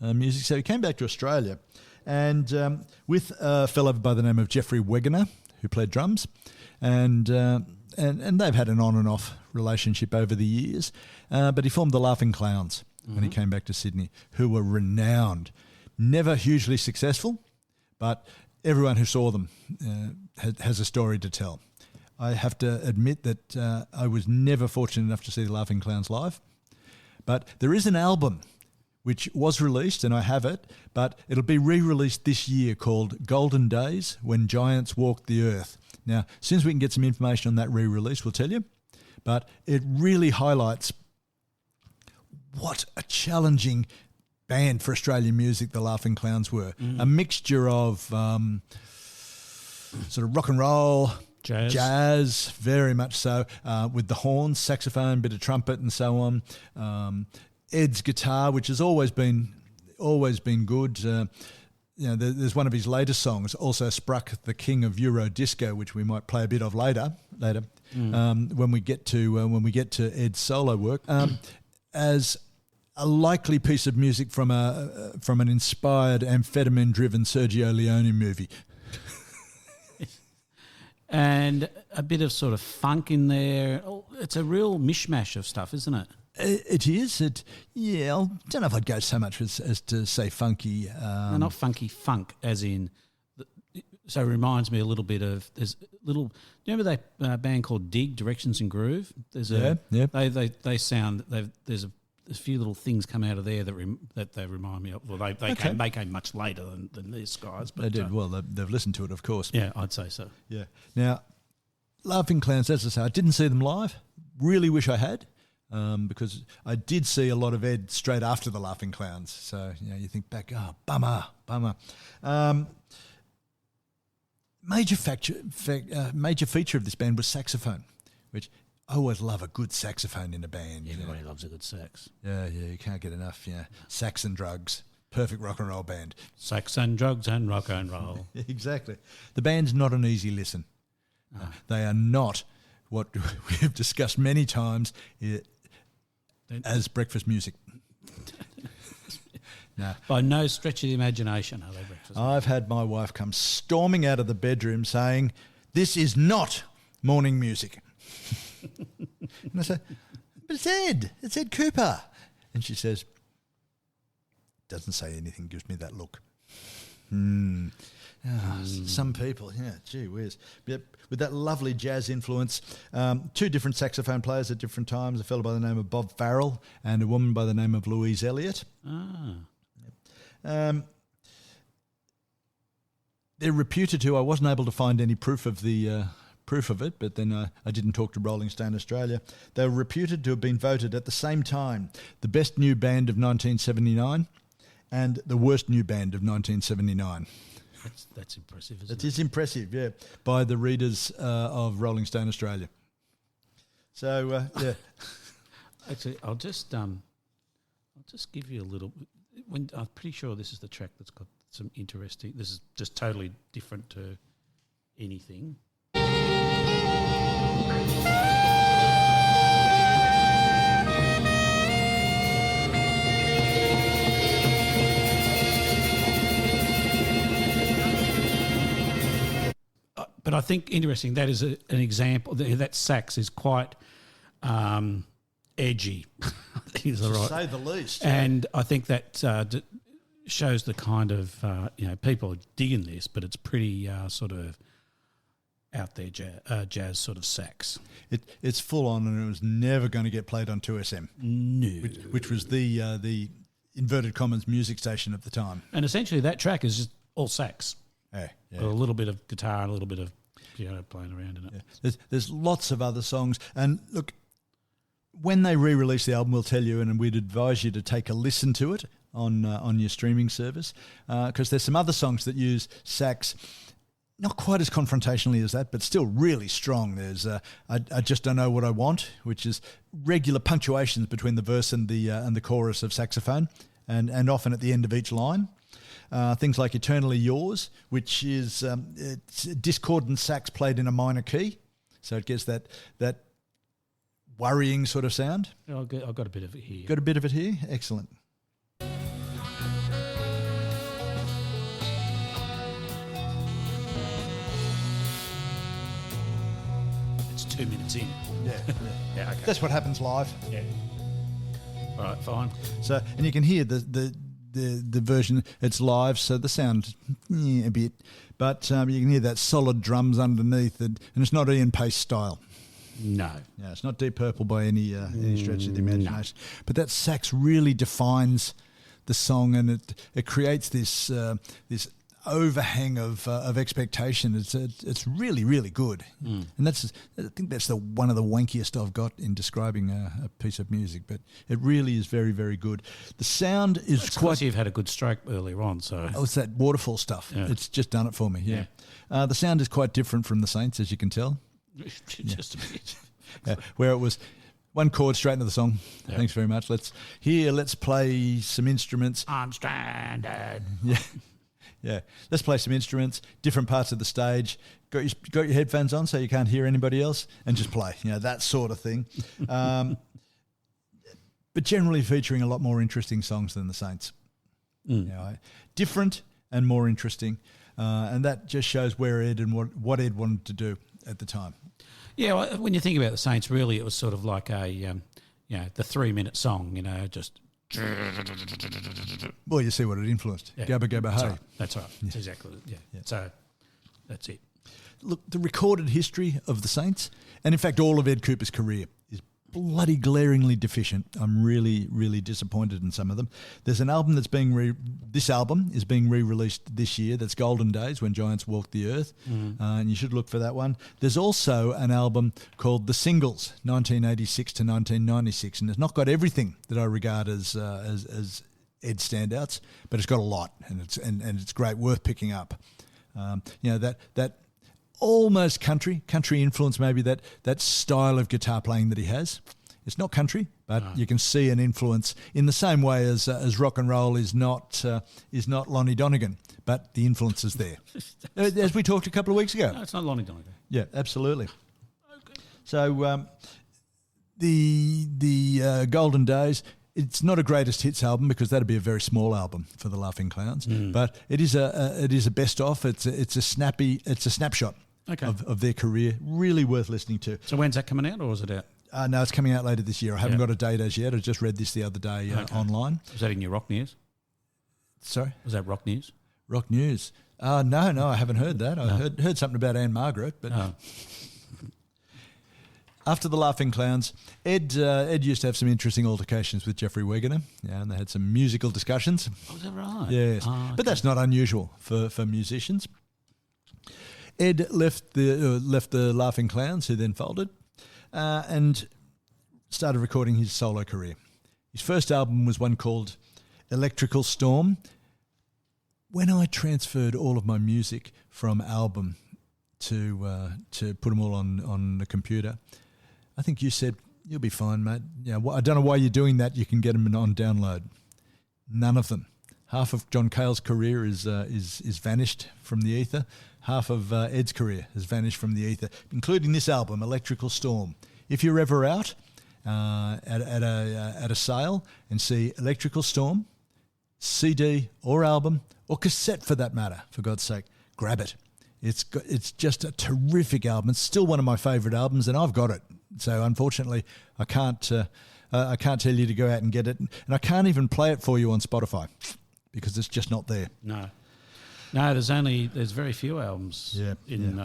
music. So he came back to Australia, and with a fellow by the name of Jeffrey Wegener, who played drums, and they've had an on and off relationship over the years. But he formed the Laughing Clowns when he came back to Sydney, who were renowned, never hugely successful, but everyone who saw them has a story to tell. I have to admit that I was never fortunate enough to see the Laughing Clowns live, but there is an album which was released, and I have it, but it'll be re-released this year, called Golden Days, When Giants Walked the Earth. Now, as soon as we can get some information on that re-release, we'll tell you, but it really highlights what a challenging band for Australian music the Laughing Clowns were. A mixture of sort of rock and roll, jazz, very much so, with the horns, saxophone, bit of trumpet and so on. Ed's guitar, which has always been good. There's one of his latest songs, also struck the king of Euro disco, which we might play a bit of later, when we get to Ed's solo work, as a likely piece of music from an inspired amphetamine-driven Sergio Leone movie. And a bit of sort of funk in there. It's a real mishmash of stuff, isn't it? It is. I don't know if I'd go so much as to say funky. No, not funky, funk, as in. So it reminds me a little bit of. There's little. Do you remember that band called Dig, Directions and Groove? There's They sound. There's a few little things come out of there that they remind me of. Well, they came much later than these guys. But they did. Well, they've listened to it, of course. Yeah, I'd say so. Yeah. Now, Laughing Clowns, as I say, I didn't see them live. Really wish I had. Because I did see a lot of Ed straight after the Laughing Clowns. So, you think back, bummer. Major feature of this band was saxophone, which I always love a good saxophone in a band. Everybody loves a good sax. Yeah, you can't get enough. Yeah, sax and drugs, perfect rock and roll band. Sax and drugs and rock and roll. Exactly. The band's not an easy listen. They are not what we've discussed many times as breakfast music. No. By no stretch of the imagination are they breakfast music. I've had my wife come storming out of the bedroom saying, "This is not morning music." And I say, "But it's Ed Kuepper." And she says, doesn't say anything, gives me that look. Some people, gee whiz. But with that lovely jazz influence, two different saxophone players at different times, a fellow by the name of Bob Farrell and a woman by the name of Louise Elliott. They're reputed to, I wasn't able to find any proof of it, but then I didn't talk to Rolling Stone Australia. They were reputed to have been voted at the same time the best new band of 1979 and the worst new band of 1979. That's impressive, isn't it? It is impressive, yeah, by the readers of Rolling Stone Australia. So, yeah. Actually, I'll just give you a little. I'm pretty sure this is the track that's got some interesting. This is just totally different to anything. But I think interesting, that is an example. That sax is quite edgy. Is to right. say the least. And I think that shows the kind of, people are digging this, but it's pretty sort of out there jazz sort of sax. It's full on, and it was never going to get played on 2SM. No. Which was the inverted commas music station at the time. And essentially that track is just all sax. Yeah. With a little bit of guitar and a little bit of piano playing around in it. Yeah. There's lots of other songs. And look, when they re-release the album, we'll tell you, and we'd advise you to take a listen to it on your streaming service, because there's some other songs that use sax, not quite as confrontationally as that, but still really strong. There's I Just Don't Know What I Want, which is regular punctuations between the verse and the chorus of saxophone, and often at the end of each line. Things like Eternally Yours, which is it's discordant sax played in a minor key, so it gets that worrying sort of sound. I've got a bit of it here. Got a bit of it here? Excellent. It's 2 minutes in. Yeah. Yeah, okay. That's what happens live. Yeah. All right, fine. So, and you can hear the version, it's live, so the sound a bit, but you can hear that solid drums underneath it, and it's not Ian Pace style. No. Yeah, it's not Deep Purple by any stretch of the imagination. No. But that sax really defines the song, and it creates this overhang of expectation. It's really, really good, and I think that's one of the wankiest I've got in describing a piece of music. But it really is very, very good. The sound is It's quite. you've had a good stroke earlier on, so Oh, it's that waterfall stuff. Yeah. It's just done it for me. Yeah. The sound is quite different from the Saints, as you can tell. just a bit. Where it was one chord straight into the song. Yeah. Thanks very much. Let's play some instruments. I'm stranded. Yeah. Let's play some instruments, different parts of the stage. Got your headphones on so you can't hear anybody else, and just play. That sort of thing. But generally featuring a lot more interesting songs than the Saints. Different and more interesting. And that just shows where Ed and what Ed wanted to do at the time. Yeah, well, when you think about the Saints, really it was sort of like a, the 3-minute song, just... Well, you see what it influenced. Yeah. Gabba Gabba Hey. That's right. That's exactly it. Yeah. So that's it. Look, the recorded history of the Saints, and in fact all of Ed Kuepper's career, is bloody glaringly deficient. I'm really, really disappointed in some of them. There's an album this album is being re-released this year. That's Golden Days, When Giants Walked the Earth, and you should look for that one. There's also an album called The Singles, 1986 to 1996, and it's not got everything that I regard as Ed standouts, but it's got a lot, and it's great, worth picking up. That almost country influence, maybe that style of guitar playing that he has. It's not country, but you can see an influence in the same way as rock and roll is not Lonnie Donegan, but the influence is there. As we talked a couple of weeks ago. No, it's not Lonnie Donegan. Yeah, absolutely. Okay. So the Golden Days. It's not a greatest hits album because that'd be a very small album for the Laughing Clowns, but it is a best of. It's a snapshot of their career. Really worth listening to. So when's that coming out, or is it out? No, it's coming out later this year. I haven't got a date as yet. I just read this the other day online. Was that in your rock news? Sorry, was that rock news? Rock news? No, I haven't heard that. I heard something about Anne Margaret, but. After the Laughing Clowns, Ed used to have some interesting altercations with Jeffrey Wegener, and they had some musical discussions. Oh, is that right? Yes, but that's not unusual for musicians. Ed left the Laughing Clowns, who then folded, and started recording his solo career. His first album was one called Electrical Storm. When I transferred all of my music from album to put them all on the computer, I think you said, You'll be fine, mate. Yeah, I don't know why you're doing that. You can get them on download. None of them. Half of John Cale's career is vanished from the ether. Half of Ed's career has vanished from the ether, including this album, Electrical Storm. If you're ever out at a sale and see Electrical Storm, CD or album or cassette for that matter, for God's sake, grab it. It's just a terrific album. It's still one of my favourite albums, and I've got it. So unfortunately, I can't tell you to go out and get it, and I can't even play it for you on Spotify because it's just not there. No. There's very few albums in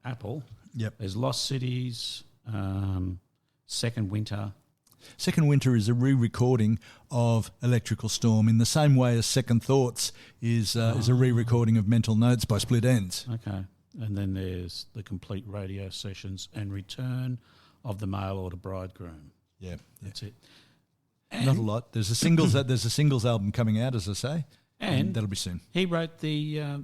Apple. Yep. There's Lost Cities, Second Winter. Second Winter is a re-recording of Electrical Storm in the same way as Second Thoughts is a re-recording of Mental Notes by Split Enz. Okay. And then there's the complete radio sessions and Return of the Mail Order Bridegroom. Yeah. That's it. And not a lot. There's a singles album coming out, as I say, and that'll be soon. He wrote the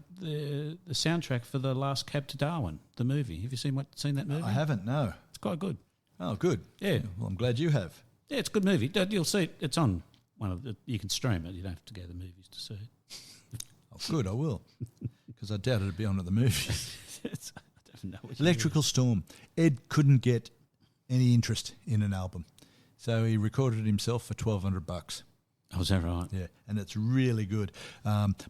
soundtrack for The Last Cab to Darwin, the movie. Have you seen that movie? I haven't, no. It's quite good. Oh, good. Yeah. Well, I'm glad you have. Yeah, it's a good movie. You'll see it. It's on you can stream it. You don't have to go to the movies to see it. Oh, good, I will. Because I doubt it'd be on at the movies. I don't know what Electrical Storm. Ed couldn't get any interest in an album. So he recorded it himself for $1,200. Oh, is that right? Yeah, and it's really good.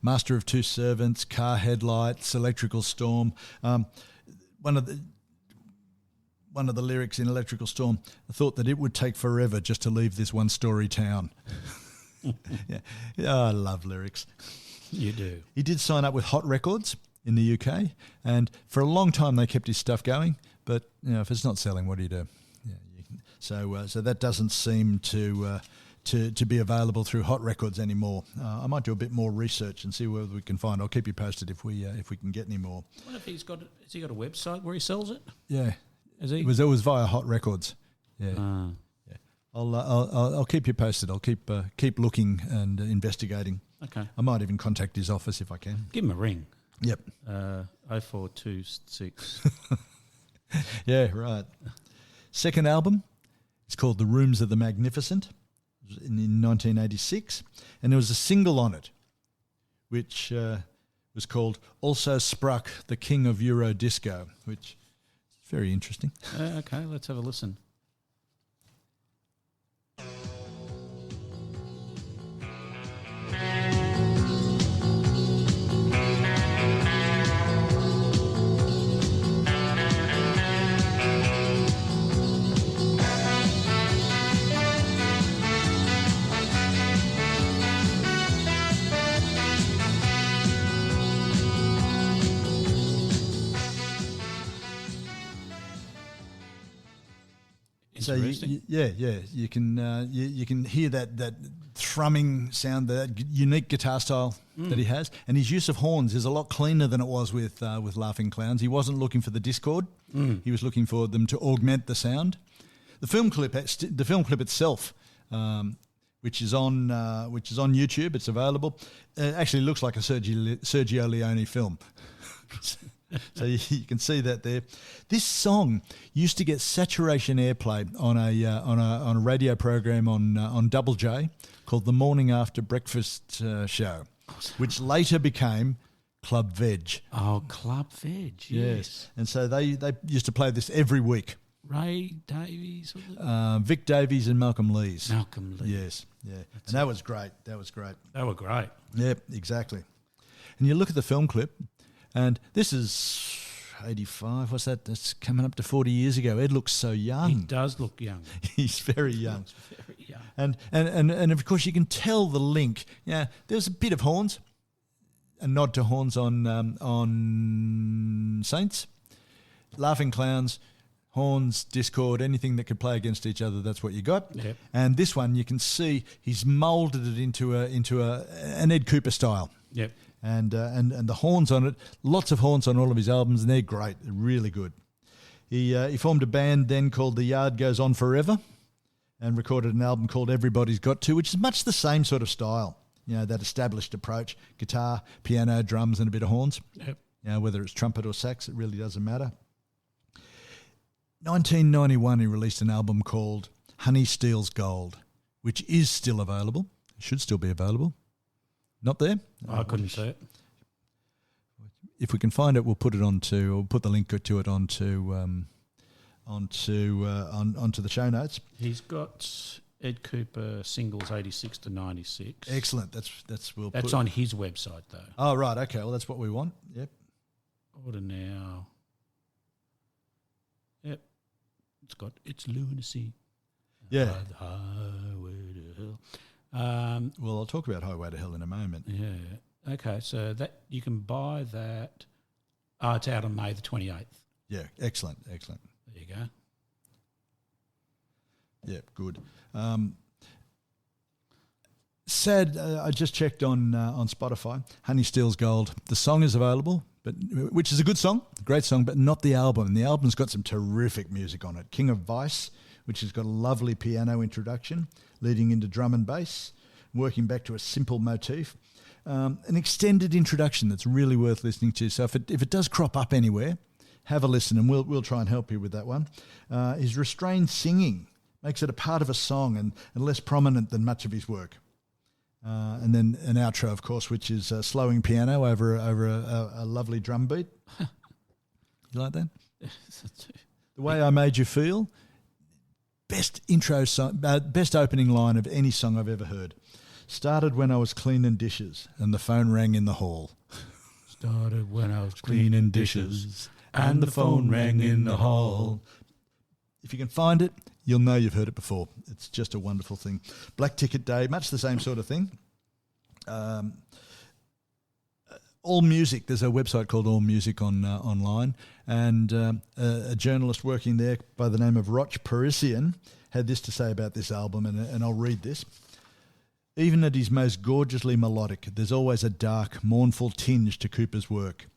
Master of Two Servants, Car Headlights, Electrical Storm. One of the lyrics in Electrical Storm, I thought that it would take forever just to leave this one-story town. Yeah, I love lyrics. You do. He did sign up with Hot Records in the UK, and for a long time they kept his stuff going. But if it's not selling, what do you do? Yeah, so that doesn't seem to be available through Hot Records anymore. I might do a bit more research and see whether we can find. I'll keep you posted if we can get any more. What if has he got a website where he sells it? Yeah, is he? It was via Hot Records. Yeah. Yeah. I'll keep you posted. I'll keep looking and investigating. Okay. I might even contact his office if I can. Give him a ring. Yep. 0426. Yeah, right. Second album, it's called The Rooms of the Magnificent, in 1986, and there was a single on it, which was called Also Spruck, the King of Euro Disco, which is very interesting. Okay, let's have a listen. So you can hear that thrumming sound, that unique guitar style that he has, and his use of horns is a lot cleaner than it was with Laughing Clowns. He wasn't looking for the discord; he was looking for them to augment the sound. The film clip itself, which is on YouTube, it's available. Actually looks like a Sergio Leone film. So you can see that there. This song used to get saturation airplay on a radio program on Double J called the Morning After Breakfast Show, which later became Club Veg. Oh, Club Veg, yes. And so they used to play this every week. Ray Davies? Vic Davies and Malcolm Lees. Malcolm Lees. Yes, yeah. And that was great. That was great. They were great. Yep, exactly. And you look at the film clip, and this is 85. What's that? That's coming up to 40 years ago. Ed looks so young. He does look young. He's very young. He looks very young. And of course you can tell the link. Yeah, there's a bit of horns, a nod to horns on Saints, Laughing Clowns, horns, discord, anything that could play against each other. That's what you got. Yep. And this one you can see he's moulded it into an Ed Kuepper style. Yep. And the horns on it, lots of horns on all of his albums, and they're great, they're really good. He formed a band then called The Yard Goes On Forever, and recorded an album called Everybody's Got To, which is much the same sort of style, that established approach: guitar, piano, drums, and a bit of horns. Yep. Whether it's trumpet or sax, it really doesn't matter. 1991, he released an album called Honey Steals Gold, which is still available. It should still be available. Not there? I couldn't see it. If we can find it, we'll put the link to it onto the show notes. He's got Ed Kuepper singles 86 to 96. Excellent. That's on his website though. Oh right, okay. Well, that's what we want. Yep. Order now. Yep. It's lunacy. Yeah. The highway to hell. Well, I'll talk about Highway to Hell in a moment. Yeah. Okay, so that you can buy that. Oh, it's out on May the 28th. Yeah, excellent. There you go. Yeah, good. Sad. I just checked on Spotify. Honey Steals Gold. The song is available, which is a good song, great song, but not the album. And the album's got some terrific music on it. King of Vice, which has got a lovely piano introduction leading into drum and bass, working back to a simple motif. An extended introduction that's really worth listening to. So if it does crop up anywhere, have a listen, and we'll try and help you with that one. His restrained singing makes it a part of a song and less prominent than much of his work. And then an outro, of course, which is slowing piano over a lovely drum beat. You like that? The Way I Made You Feel. Best intro song, best opening line of any song I've ever heard. Started when I was cleaning dishes and the phone rang in the hall. Started when I was cleaning dishes and the phone rang in the hall. If you can find it, you'll know you've heard it before. It's just a wonderful thing. Black Ticket Day, much the same sort of thing. All Music, there's a website called All Music online, and a journalist working there by the name of Roch Parisian had this to say about this album, and I'll read this. Even at his most gorgeously melodic, there's always a dark, mournful tinge to Cooper's work.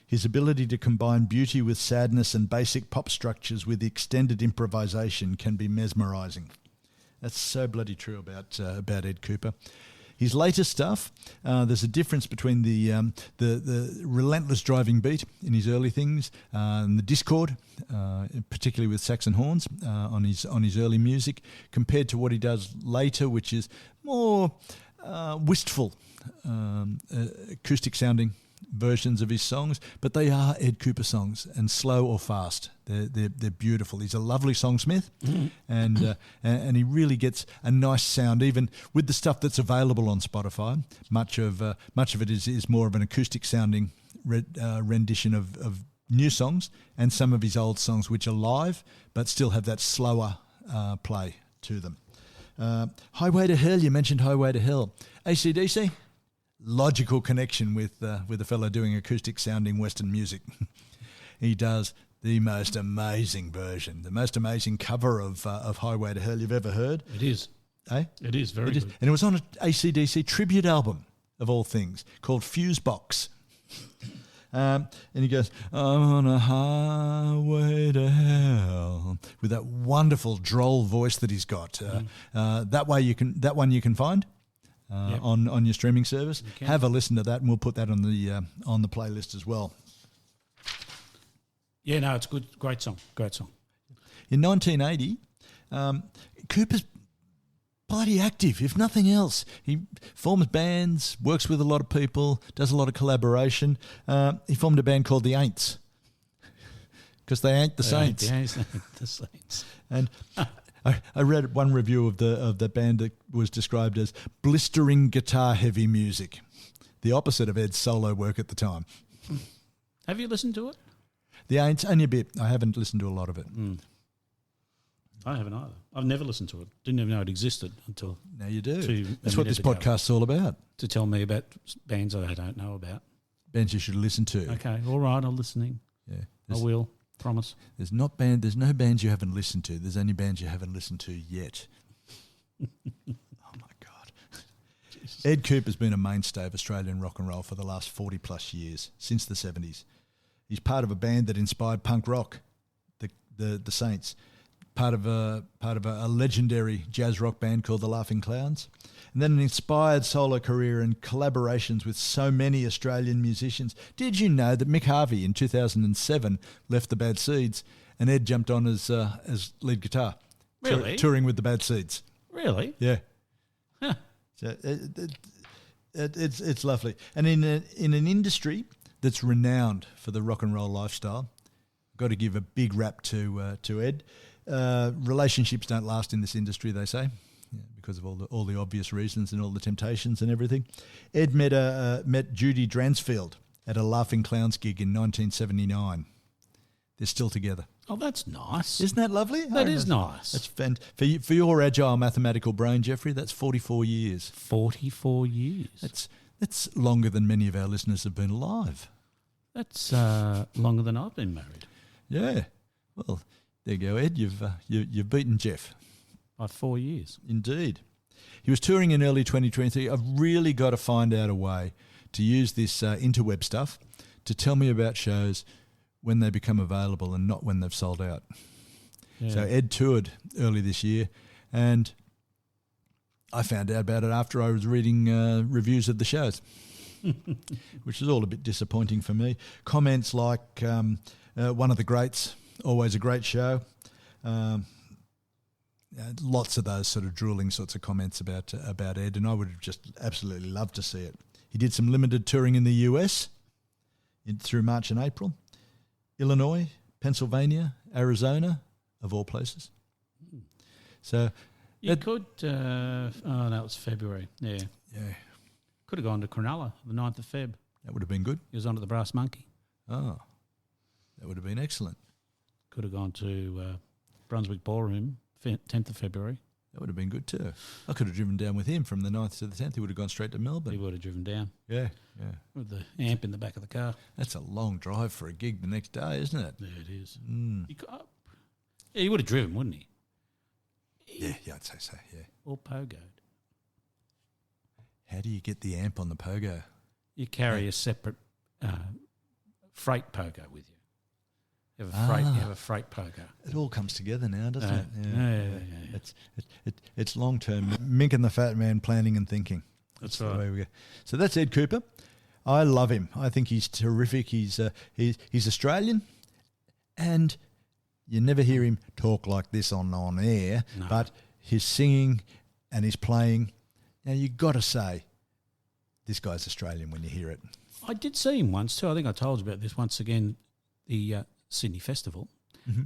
His ability to combine beauty with sadness and basic pop structures with extended improvisation can be mesmerising. That's so bloody true about Ed Kuepper. His latest stuff, there's a difference between the relentless driving beat in his early things and the discord, particularly with sax and horns on his early music, compared to what he does later, which is more wistful, acoustic sounding versions of his songs, but they are Ed Kuepper songs, and slow or fast. They're beautiful. He's a lovely songsmith, and he really gets a nice sound, even with the stuff that's available on Spotify. Much of it is more of an acoustic sounding rendition of new songs, and some of his old songs which are live but still have that slower play to them. Highway to Hell. You mentioned Highway to Hell. AC/DC. Logical connection with a fellow doing acoustic sounding Western music. He does the most amazing version, the most amazing cover of Highway to Hell you've ever heard. It is. Eh? It is very good. And it was on an AC/DC tribute album, of all things, called Fusebox. And he goes, I'm on a highway to hell, with that wonderful droll voice that he's got. That one you can find. On your streaming service. Have a listen to that, and we'll put that on the playlist as well. Yeah, no, it's good. Great song. In 1980, Cooper's bloody active, if nothing else. He forms bands, works with a lot of people, does a lot of collaboration. He formed a band called the Aints, because they ain't the Saints. The Saints. And I read one review of the band that was described as blistering guitar heavy music, the opposite of Ed's solo work at the time. Have you listened to it? The Aints, only a bit. I haven't listened to a lot of it. I haven't either. I've never listened to it. Didn't even know it existed until now you do. That's what this podcast's all about. To tell me about bands I don't know about. Bands you should listen to. Okay, all right, I'm listening. Yeah, I will. Promise. There's no bands you haven't listened to. There's only bands you haven't listened to yet. Oh my God. Jesus. Ed Kuepper's been a mainstay of Australian rock and roll for the last 40 plus years, since the 70s. He's part of a band that inspired punk rock, the Saints. Part of a legendary jazz rock band called the Laughing Clowns, and then an inspired solo career and collaborations with so many Australian musicians. Did you know that Mick Harvey in 2007 left the Bad Seeds and Ed jumped on as lead guitar. Really? Touring with the Bad Seeds. Really? Yeah. Huh. So it's lovely. And in an industry that's renowned for the rock and roll lifestyle, I've got to give a big rap to Ed. Relationships don't last in this industry, they say, because of all the obvious reasons and all the temptations and everything. Ed met Judy Dransfield at a Laughing Clowns gig in 1979. They're still together. Oh, that's nice. Isn't that lovely? That is nice. That's for your agile mathematical brain, Jeffrey. That's 44 years. 44 years. That's longer than many of our listeners have been alive. That's longer than I've been married. Yeah. Well, there you go, Ed. You've beaten Jeff. By 4 years. Indeed. He was touring in early 2023. I've really got to find out a way to use this interweb stuff to tell me about shows when they become available and not when they've sold out. Yeah. So Ed toured early this year, and I found out about it after I was reading reviews of the shows, which is all a bit disappointing for me. Comments like, one of the greats, always a great show. Lots of those sort of drooling sorts of comments about Ed, and I would have just absolutely loved to see it. He did some limited touring in the US through March and April. Illinois, Pennsylvania, Arizona, of all places. So you could. That was February. Yeah. Could have gone to Cronulla the 9th of Feb. That would have been good. He was on to the Brass Monkey. Oh, that would have been excellent. Could have gone to Brunswick Ballroom 10th of February. That would have been good too. I could have driven down with him from the 9th to the 10th. He would have gone straight to Melbourne. He would have driven down. Yeah. With the amp in the back of the car. That's a long drive for a gig the next day, isn't it? Yeah, it is. He he would have driven, wouldn't he? Yeah, I'd say so, yeah. Or pogoed. How do you get the amp on the pogo? You carry a separate freight pogo with you. You have a freight pogo. It all comes together now, doesn't it? Yeah. It's long term. Mick and the Fat Man planning and thinking. That's the right. way we go. So that's Ed Kuepper. I love him. I think he's terrific. He's Australian, and you never hear him talk like this on air. No. But his singing and his playing. Now you've got to say, this guy's Australian when you hear it. I did see him once too. I think I told you about this once again. The Sydney Festival,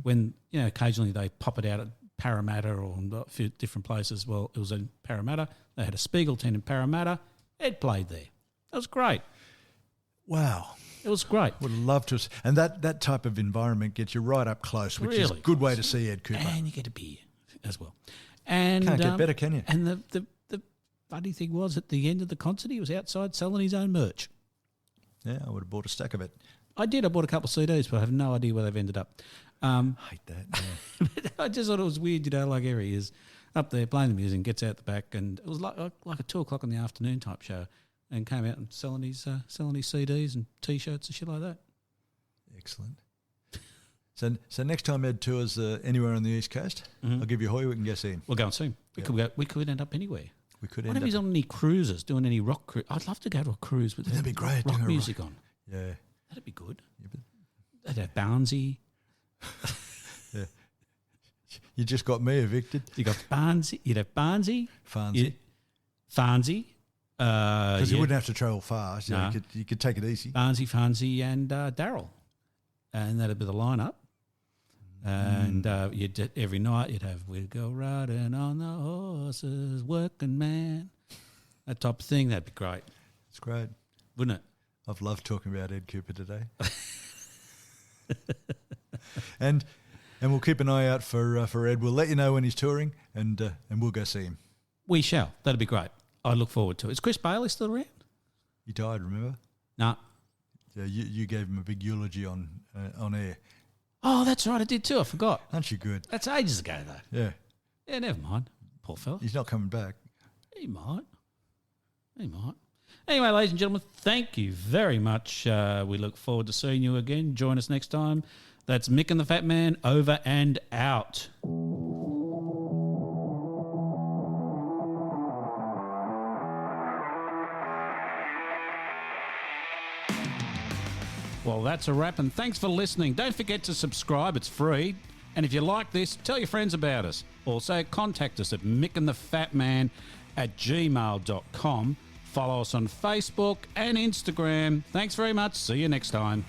when occasionally they pop it out at Parramatta or a few different places. Well, it was in Parramatta. They had a Spiegel tent in Parramatta. Ed played there. That was great. Wow. It was great. Would love to. And that type of environment gets you right up close, which is a good way to see Ed Kuepper. And you get a beer as well. And can't get better, can you? And the funny thing was, at the end of the concert, he was outside selling his own merch. Yeah, I would have bought a stack of it. I did. I bought a couple of CDs, but I have no idea where they've ended up. I hate that. Yeah. I just thought it was weird, like Harry is up there playing the music and gets out the back, and it was like a 2 o'clock in the afternoon type show, and came out and selling his CDs and T-shirts and shit like that. Excellent. So next time Ed tours anywhere on the East Coast, I'll give you a hoy. We can go see him. We'll go and see him. We could end up anywhere. We could. What if he's on any cruises, doing any rock cruise? I'd love to go to a cruise with that'd be great. Rock music on. Yeah. That'd be good. Yeah, they'd have Barnsey. Yeah. You just got me evicted. You got Barnsey. You'd have Barnsey. Farnsey. Because you wouldn't have to travel far. So no. You could take it easy. Farnsey, and Daryl. And that'd be the lineup. And every night you'd have, we'd go riding on the horses, working man. That type of thing. That'd be great. It's great. Wouldn't it? I've loved talking about Ed Kuepper today. and we'll keep an eye out for Ed. We'll let you know when he's touring, and we'll go see him. We shall. That'll be great. I look forward to it. Is Chris Bailey still around? He died, remember? No. Yeah, you gave him a big eulogy on air. Oh, that's right. I did too. I forgot. Aren't you good? That's ages ago, though. Yeah. Yeah, never mind. Poor fella. He's not coming back. He might. Anyway, ladies and gentlemen, thank you very much. We look forward to seeing you again. Join us next time. That's Mick and the Fat Man, over and out. Well, that's a wrap, and thanks for listening. Don't forget to subscribe. It's free. And if you like this, tell your friends about us. Also, contact us at mickandthefatman@gmail.com. Follow us on Facebook and Instagram. Thanks very much. See you next time.